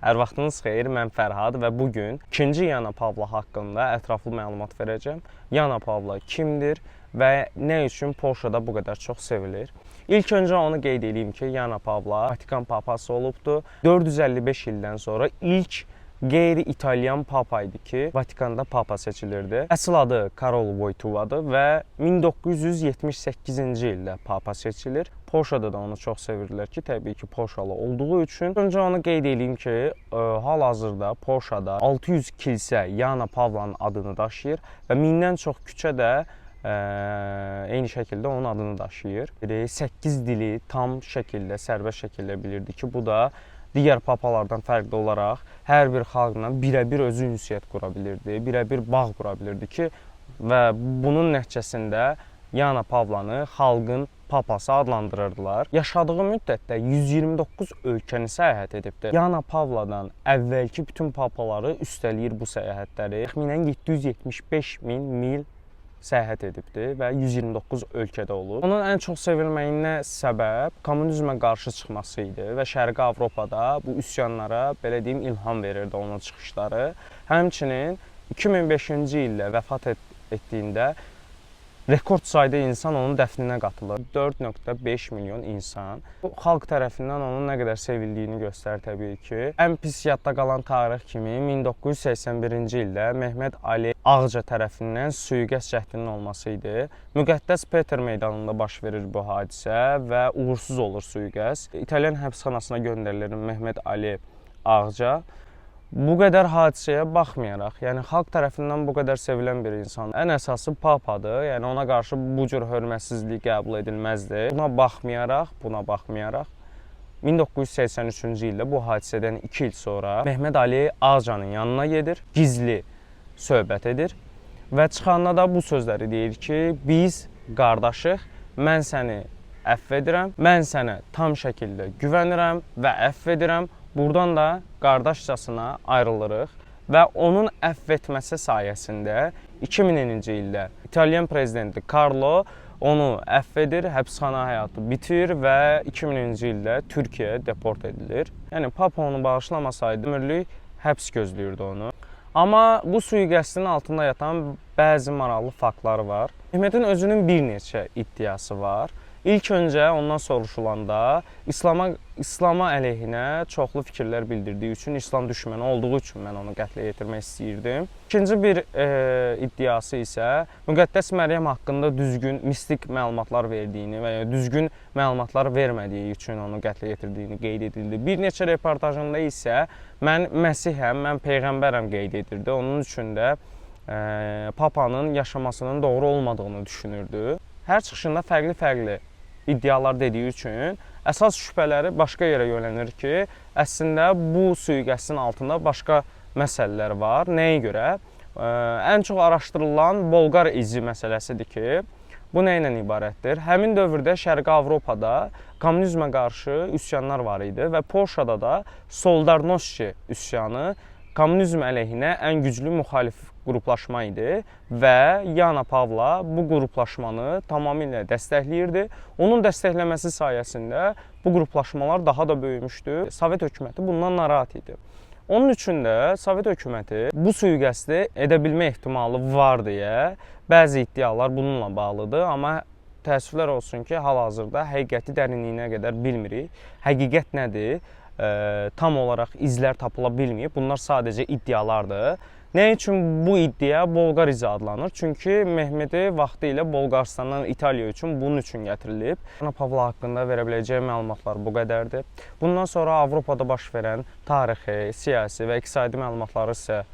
Hər vaxtınız xeyir, mən Fərhad və bugün 2-ci Yana Pavla haqqında ətraflı məlumat verəcəm. Yana Pavla kimdir və nə üçün Polşada bu qədər çox sevilir? İlk öncə onu qeyd edeyim ki, Yana Pavla Vatikan papası olubdu. 455 ildən sonra ilk qeyri-İtalyan papa idi ki, Vatikanda papa seçilirdi. Əsl adı Karol Wojtyładır və 1978-ci ildə papa seçilir. Polşada da onu çox sevirdilər ki, təbii ki, Polşalı olduğu üçün. Öncə onu qeyd edeyim ki, hal-hazırda Polşada 600 kilsə Yana Pavlanın adını daşıyır və 1000-dən çox küçə də eyni şəkildə onun adını daşıyır. 8 dili tam şəkildə, sərbəst şəkildə bilirdi ki, bu da digər papalardan fərqli olaraq hər bir xalqla birə-bir özü ünsiyyət qura bilirdi, birə-bir bağ qura bilirdi ki, və bunun nəticəsində Yana Pavlanı xalqın papası adlandırırdılar. Yaşadığı müddətdə 129 ölkəni səyahət edibdir. Yana Pavladan əvvəlki bütün papaları üstələyir bu səyahətləri. Təxminən 775 min mil səyahət edibdir və 129 ölkədə olub. Onun ən çox sevilməyinə səbəb kommunizmə qarşı çıxması idi və Şərqi Avropada bu üsyanlara, belə deyim, ilham verirdi onun çıxışları. Həmçinin 2005-ci ildə vəfat etdiyində rekord sayda insan onun dəfninə qatılır. 4,5 milyon insan. Bu, xalq tərəfindən onun nə qədər sevildiyini göstərir təbii ki. Ən pis yadda qalan tarix kimi 1981-ci ildə Mehmet Ali Ağca tərəfindən sui-qəsd cəhdinin olması idi. Müqəddəs Peter meydanında baş verir bu hadisə və uğursuz olur sui-qəsd. İtalyan həbsxanasına göndərilir Mehmet Ali Ağca. Bu qədər hadisəyə baxmayaraq, yəni xalq tərəfindən bu qədər sevilən bir insan, ən əsası papadır, yəni ona qarşı bu cür hörmətsizlik qəbul edilməzdi. Buna baxmayaraq 1983-cü ildə bu hadisədən 2 il sonra Mehmet Ali Ağcanın yanına gedir, gizli söhbət edir və çıxanda da bu sözləri deyir ki, biz qardaşıq, mən səni əfv edirəm, mən sənə tam şəkildə güvənirəm və əfv edirəm. Buradan da qardaşcasına ayrılırıq və onun əfv etməsi sayəsində 2000-ci ildə İtalyan prezidenti Carlo onu əfv edir, həbsxana həyatı bitir və 2000-ci ildə Türkiyəyə deport edilir. Yəni papa onu bağışlamasaydı ömürlük həbs gözləyirdi onu. Amma bu sui-qəsdin altında yatan bəzi maraqlı faktları var. Mehmetin özünün bir neçə iddiası var. İlk öncə ondan soruşulanda İslama əleyhinə çoxlu fikirlər bildirdiyi üçün, İslam düşməni olduğu üçün mən onu qətlə yetirmək istəyirdim. İkinci bir iddiası isə Müqəddəs Məryəm haqqında düzgün mistik məlumatlar verdiyini və ya düzgün məlumatlar vermədiyi üçün onu qətlə yetirdiyini qeyd edildi. Bir neçə reportajında isə mən Məsihəm, mən Peyğəmbərəm qeyd edirdi. Onun üçün də papanın yaşamasının doğru olmadığını düşünürdü. Hər çıxışında fərqli iddialar dediyi üçün əsas şübhələri başqa yerə yönələnir ki, əslində bu sui-qəsdin altında başqa məsələlər var. Nəyə görə? Ən çox araşdırılan Bolqar izi məsələsidir ki, bu nə ilə ibarətdir? Həmin dövrdə Şərqi Avropada kommunizmə qarşı üsyanlar var idi və Polşada da Solidarnosçi üsyanı kommunizm əleyhinə ən güclü müxalif qruplaşma idi və Yana Pavla bu qruplaşmanı tamamilə dəstəkləyirdi. Onun dəstəkləməsi sayəsində bu qruplaşmalar daha da böyümüşdü. Sovet hökuməti bundan narahat idi. Onun üçün də Sovet hökuməti bu sui-qəsdi edə bilmə ehtimalı var deyə bəzi iddialar bununla bağlıdır. Amma təəssüflər olsun ki, hal-hazırda həqiqəti dərinliyinə qədər bilmirik. Həqiqət nədir? Tam olaraq izlər tapıla bilməyib. Bunlar sadəcə iddialardır. Nə üçün bu iddia Bolqar izi adlanır? Çünki Mehmeti vaxtı ilə Bolqarıstandan İtaliya üçün bunun üçün gətirilib. Yana Pavla haqqında verə biləcəyim məlumatlar bu qədərdir. Bundan sonra Avropada baş verən tarixi, siyasi və iqtisadi məlumatları isə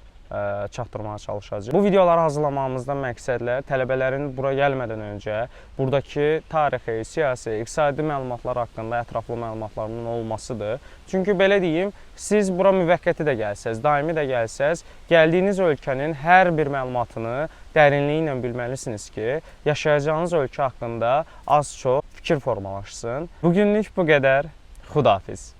çatdırmağa çalışacağıq. Bu videoları hazırlamamızdan məqsədlər tələbələrin bura gəlmədən öncə buradakı tarixi, siyasi, iqtisadi məlumatlar haqqında ətraflı məlumatlarının olmasıdır. Çünki belə deyim, siz bura müvəqqəti də gəlsəz, daimi də gəlsəz, gəldiyiniz ölkənin hər bir məlumatını dərinliyi ilə bilməlisiniz ki, yaşayacağınız ölkə haqqında az-çox fikir formalaşsın. Bugünlük bu qədər. Xudahafiz.